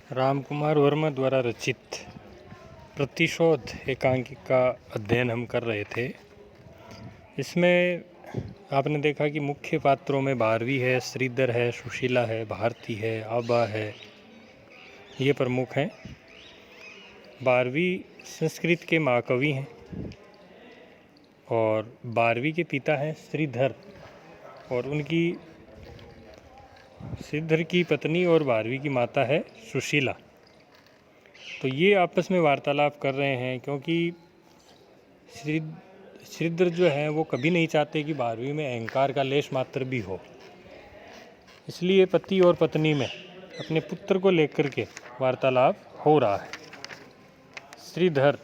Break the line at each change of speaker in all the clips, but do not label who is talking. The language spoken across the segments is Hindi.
रामकुमार वर्मा द्वारा रचित प्रतिशोध एकांकिका का अध्ययन हम कर रहे थे। इसमें आपने देखा कि मुख्य पात्रों में भारवी है, श्रीधर है, सुशीला है, भारती है, आबा है, ये प्रमुख हैं। भारवी संस्कृत के महाकवि हैं और भारवी के पिता हैं श्रीधर और उनकी श्रीधर की पत्नी और भारवी की माता है सुशीला। तो ये आपस में वार्तालाप कर रहे हैं क्योंकि श्रीधर जो है वो कभी नहीं चाहते कि भारवी में अहंकार का लेश मात्र भी हो। इसलिए पति और पत्नी में अपने पुत्र को लेकर के वार्तालाप हो रहा है। श्रीधर,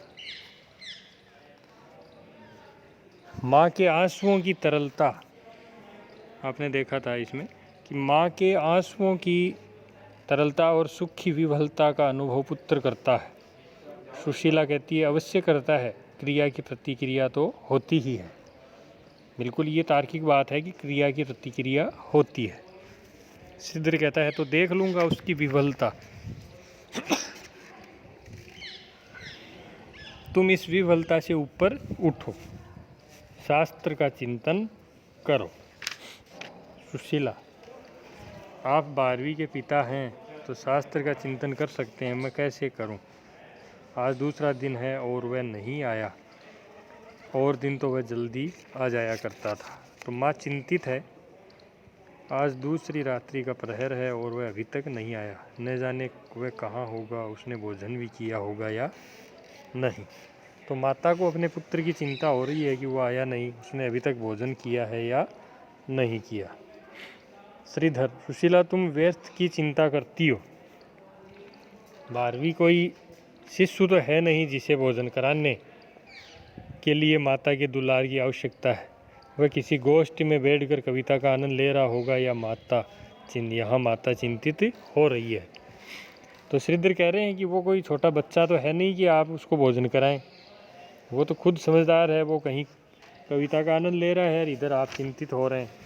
माँ के आंसुओं की तरलता, आपने देखा था इसमें कि माँ के आंसुओं की तरलता और सुख की विवलता का अनुभव पुत्र करता है। सुशीला कहती है अवश्य करता है, क्रिया की प्रतिक्रिया तो होती ही है। बिल्कुल ये तार्किक बात है कि क्रिया की प्रतिक्रिया होती है। श्रीधर कहता है तो देख लूँगा उसकी विवलता। तुम इस विवलता से ऊपर उठो, शास्त्र का चिंतन करो। सुशीला, आप भारवी के पिता हैं तो शास्त्र का चिंतन कर सकते हैं, मैं कैसे करूं? आज दूसरा दिन है और वह नहीं आया, और दिन तो वह जल्दी आ जाया करता था। तो माँ चिंतित है, आज दूसरी रात्रि का प्रहर है और वह अभी तक नहीं आया। न जाने वह कहाँ होगा, उसने भोजन भी किया होगा या नहीं। तो माता को अपने पुत्र की चिंता हो रही है कि वो आया नहीं, उसने अभी तक भोजन किया है या नहीं किया। श्रीधर, सुशीला तुम व्यर्थ की चिंता करती हो। भारवी कोई शिशु तो है नहीं जिसे भोजन कराने के लिए माता के दुलार की आवश्यकता है। वह किसी गोष्ठी में बैठकर कविता का आनंद ले रहा होगा या यहाँ माता चिंतित हो रही है। तो श्रीधर कह रहे हैं कि वो कोई छोटा बच्चा तो है नहीं कि आप उसको भोजन कराएं। वो तो खुद समझदार है, वो कहीं कविता का आनंद ले रहा है, इधर आप चिंतित हो रहे हैं।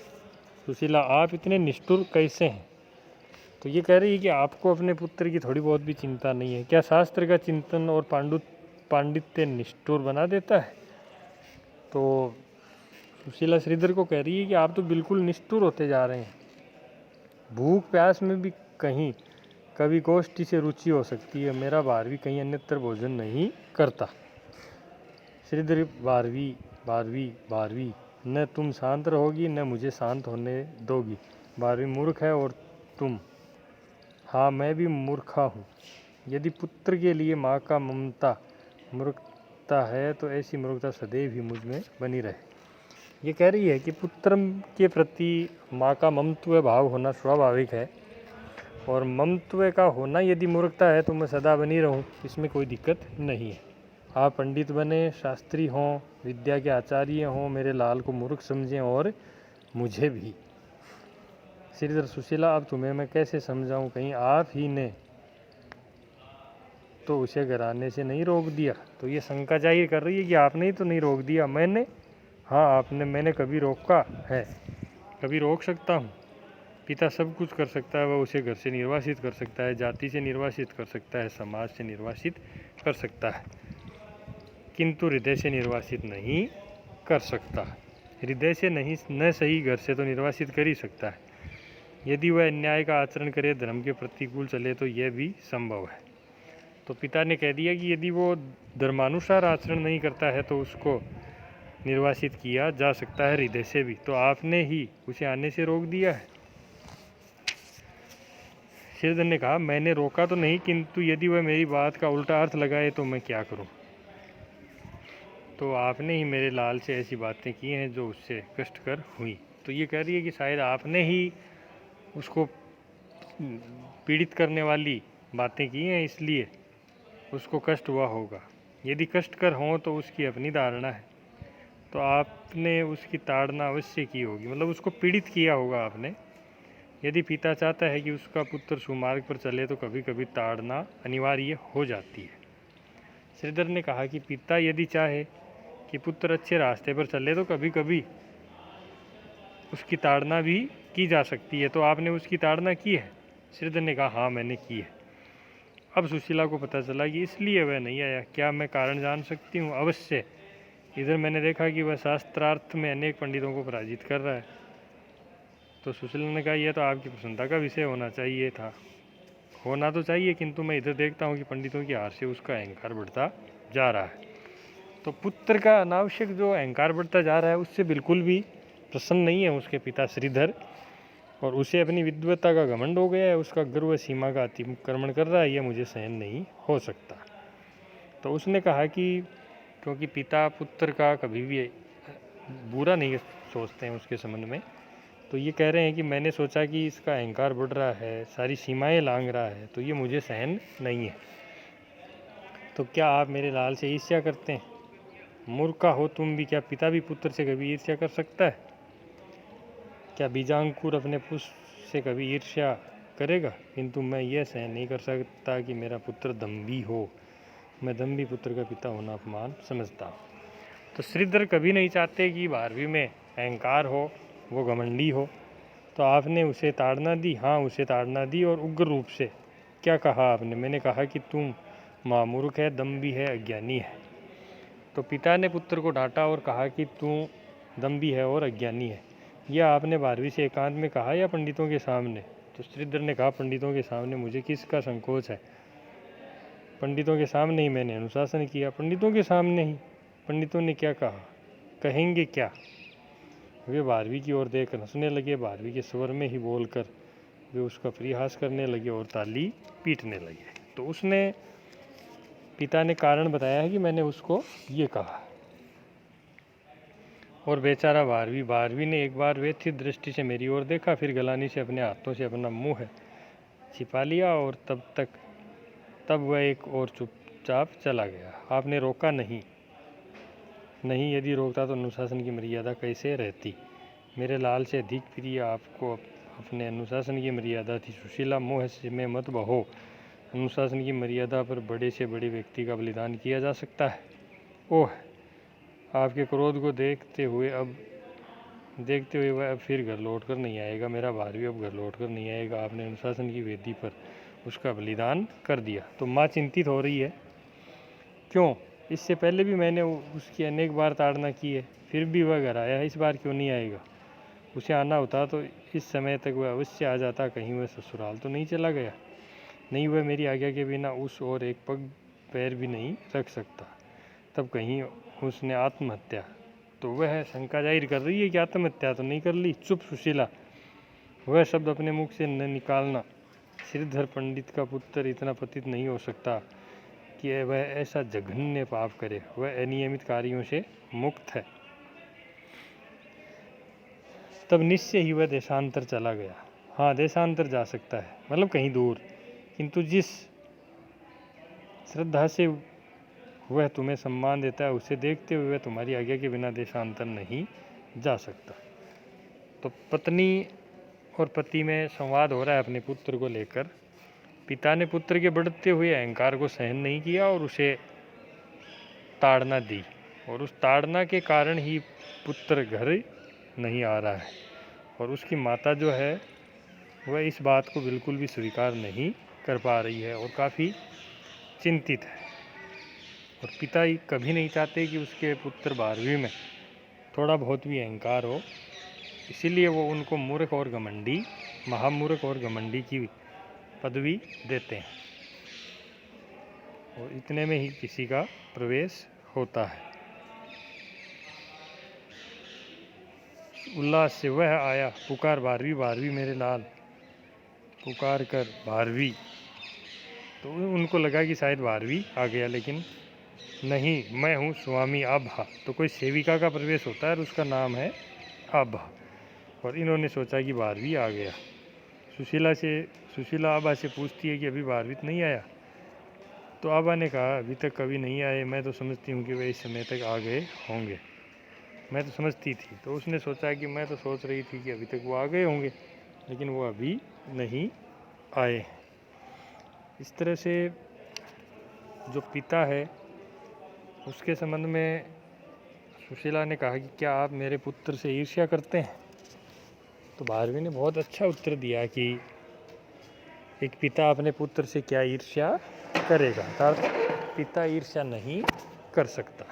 सुशीला, आप इतने निष्ठुर कैसे हैं? तो ये कह रही है कि आपको अपने पुत्र की थोड़ी बहुत भी चिंता नहीं है। क्या शास्त्र का चिंतन और पांडित्य निष्ठुर बना देता है? तो सुशीला श्रीधर को कह रही है कि आप तो बिल्कुल निष्ठुर होते जा रहे हैं। भूख प्यास में भी कभी गोष्ठी से रुचि हो सकती है। मेरा भारवी कहीं अन्यत्र भोजन नहीं करता। श्रीधर, भारवी, न तुम शांत रहोगी न मुझे शांत होने दोगी। भारवी मूर्ख है और तुम। हाँ, मैं भी मूर्खा हूँ। यदि पुत्र के लिए माँ का ममता मूर्खता है तो ऐसी मूर्खता सदैव ही मुझ में बनी रहे। ये कह रही है कि पुत्र के प्रति माँ का ममत्व भाव होना स्वाभाविक है, और ममत्व का होना यदि मूर्खता है तो मैं सदा बनी रहूँ, इसमें कोई दिक्कत नहीं है। आप पंडित बने, शास्त्री हों, विद्या के आचार्य हों, मेरे लाल को मूर्ख समझें और मुझे भी। श्रीधर, सुशीला, अब तुम्हें मैं कैसे समझाऊं? कहीं आप ही ने तो उसे घर आने से नहीं रोक दिया? तो ये शंका जाहिर कर रही है कि आपने ही तो नहीं रोक दिया। मैंने? हाँ आपने। मैंने कभी रोका है? कभी रोक सकता हूँ? पिता सब कुछ कर सकता है, वह उसे घर से निर्वासित कर सकता है, जाति से निर्वासित कर सकता है, समाज से निर्वासित कर सकता है, किंतु हृदय से निर्वासित नहीं कर सकता। हृदय से नहीं, न सही घर से तो निर्वासित कर ही सकता है। यदि वह अन्याय का आचरण करे, धर्म के प्रतिकूल चले तो यह भी संभव है। तो पिता ने कह दिया कि यदि वो धर्मानुसार आचरण नहीं करता है तो उसको निर्वासित किया जा सकता है हृदय से भी। तो आपने ही उसे आने से रोक दिया है। श्रीधर ने कहा मैंने रोका तो नहीं, किंतु यदि वह मेरी बात का उल्टा अर्थ लगाए तो मैं क्या करूं? तो आपने ही मेरे लाल से ऐसी बातें की हैं जो उससे कष्टकर हुई। तो ये कह रही है कि शायद आपने ही उसको पीड़ित करने वाली बातें की हैं, इसलिए उसको कष्ट हुआ होगा। यदि कष्टकर हों तो उसकी अपनी धारणा है, तो आपने उसकी ताड़ना अवश्य की होगी, मतलब उसको पीड़ित किया होगा आपने। यदि पिता चाहता है कि उसका पुत्र सुमार्ग पर चले तो कभी कभी ताड़ना अनिवार्य हो जाती है। श्रीधर ने कहा कि पिता यदि चाहे कि पुत्र अच्छे रास्ते पर चले तो कभी कभी उसकी ताड़ना भी की जा सकती है। तो आपने उसकी ताड़ना की है? श्रीधर ने कहा हाँ मैंने की है। अब सुशीला को पता चला कि इसलिए वह नहीं आया। क्या मैं कारण जान सकती हूँ? अवश्य। इधर मैंने देखा कि वह शास्त्रार्थ में अनेक पंडितों को पराजित कर रहा है। तो सुशीला ने कहा, यह तो आपकी प्रसन्नता का विषय होना चाहिए था। होना तो चाहिए, किंतु मैं इधर देखता हूँ कि पंडितों की हार से उसका अहंकार बढ़ता जा रहा है। तो पुत्र का अनावश्यक जो अहंकार बढ़ता जा रहा है उससे बिल्कुल भी प्रसन्न नहीं है उसके पिता श्रीधर, और उसे अपनी विद्वत्ता का घमंड हो गया है। उसका गर्व सीमा का अतिक्रमण कर रहा है, यह मुझे सहन नहीं हो सकता। तो उसने कहा कि क्योंकि पिता पुत्र का कभी भी बुरा नहीं सोचते हैं उसके संबंध में, तो ये कह रहे हैं कि मैंने सोचा कि इसका अहंकार बढ़ रहा है, सारी सीमाएं लांघ रहा है, तो ये मुझे सहन नहीं है। तो क्या आप मेरे लाल से ईर्ष्या करते हैं? मूर्खा हो तुम भी, क्या पिता भी पुत्र से कभी ईर्ष्या कर सकता है? क्या बीजांकुर अपने पुष्प से कभी ईर्ष्या करेगा? किंतु मैं यह सहन नहीं कर सकता कि मेरा पुत्र दम्भी हो। मैं दम्भी पुत्र का पिता होना अपमान समझता हूँ। तो श्रीधर कभी नहीं चाहते कि भारवी में अहंकार हो, वो घमंडी हो। तो आपने उसे ताड़ना दी? हाँ, उसे ताड़ना दी, और उग्र रूप से। क्या कहा आपने? मैंने कहा कि तुम महामूर्ख है, दम्भी है, अज्ञानी है। तो पिता ने पुत्र को डांटा और कहा कि तू दम्भी है और अज्ञानी है। यह आपने भारवी से एकांत में कहा या पंडितों के सामने? तो श्रीधर ने कहा, पंडितों के सामने। मुझे किसका संकोच है? पंडितों के सामने ही मैंने अनुशासन किया। पंडितों के सामने ही? पंडितों ने क्या कहा? कहेंगे क्या? वे भारवी की ओर देख हंसने लगे। भारवी के स्वर में ही बोलकर वे उसका परिहास करने लगे और ताली पीटने लगे। तो उसने, पिता ने कारण बताया है कि मैंने उसको ये कहा। और बेचारा भारवी ने एक बार व्यथित दृष्टि से मेरी ओर देखा, फिर गलानी से अपने हाथों से अपना मुंह छिपा लिया, और तब वह एक और चुपचाप चला गया। आपने रोका नहीं? नहीं, यदि रोकता तो अनुशासन की मर्यादा कैसे रहती। मेरे लाल से अधिक प्रिय आपको अपने अनुशासन की मर्यादा थी। सुशीला, मोह में मत बहो। अनुशासन की मर्यादा पर बड़े से बड़े व्यक्ति का बलिदान किया जा सकता है। ओह, आपके क्रोध को देखते हुए वह अब फिर घर लौटकर नहीं आएगा। मेरा भारवी अब घर लौटकर नहीं आएगा। आपने अनुशासन की वेदी पर उसका बलिदान कर दिया। तो माँ चिंतित हो रही है। क्यों? इससे पहले भी मैंने उसकी अनेक बार ताड़ना की है, फिर भी वह घर आया है, इस बार क्यों नहीं आएगा? उसे आना होता तो इस समय तक वह अवश्य आ जाता। कहीं वह ससुराल तो नहीं चला गया? नहीं, वह मेरी आज्ञा के बिना उस और एक पग पैर भी नहीं रख सकता। तब कहीं उसने आत्महत्या? तो वह शंका जाहिर कर रही है कि आत्महत्या तो नहीं कर ली। चुप सुशीला, वह शब्द अपने मुख से न निकालना। श्रीधर पंडित का पुत्र इतना पतित नहीं हो सकता कि वह ऐसा जघन्य पाप करे। वह अनियमित कार्यों से मुक्त है। तब निश्चय ही वह देशांतर चला गया। हाँ, देशांतर जा सकता है, मतलब कहीं दूर, किंतु जिस श्रद्धा से वह तुम्हें सम्मान देता है उसे देखते हुए वह तुम्हारी आज्ञा के बिना देशांतर नहीं जा सकता। तो पत्नी और पति में संवाद हो रहा है अपने पुत्र को लेकर। पिता ने पुत्र के बढ़ते हुए अहंकार को सहन नहीं किया और उसे ताड़ना दी, और उस ताड़ना के कारण ही पुत्र घर नहीं आ रहा है। और उसकी माता जो है वह इस बात को बिल्कुल भी स्वीकार नहीं कर पा रही है और काफ़ी चिंतित है। और पिता कभी नहीं चाहते कि उसके पुत्र भारवी में थोड़ा बहुत भी अहंकार हो, इसीलिए वो उनको मूर्ख और घमंडी, महामूर्ख और घमंडी की पदवी देते हैं। और इतने में ही किसी का प्रवेश होता है। उल्लास से वह आया, पुकार भारवी, भारवी मेरे लाल, पुकार कर भारवी। तो उनको लगा कि शायद भारवी आ गया, लेकिन नहीं, मैं हूँ स्वामी आभा। तो कोई सेविका का प्रवेश होता है और उसका नाम है आभा, और इन्होंने सोचा कि भारवी आ गया। सुशीला आभा से पूछती है कि अभी भारवी नहीं आया? तो आभा ने कहा, अभी तक कभी नहीं आए। मैं तो समझती हूँ कि वे इस समय तक आ गए होंगे। मैं तो समझती थी। तो उसने सोचा कि मैं तो सोच रही थी कि अभी तक वो आ गए होंगे, लेकिन वो अभी नहीं आए। इस तरह से जो पिता है उसके संबंध में सुशीला ने कहा कि क्या आप मेरे पुत्र से ईर्ष्या करते हैं? तो भारवी ने बहुत अच्छा उत्तर दिया कि एक पिता अपने पुत्र से क्या ईर्ष्या करेगा, अर्थात पिता ईर्ष्या नहीं कर सकता।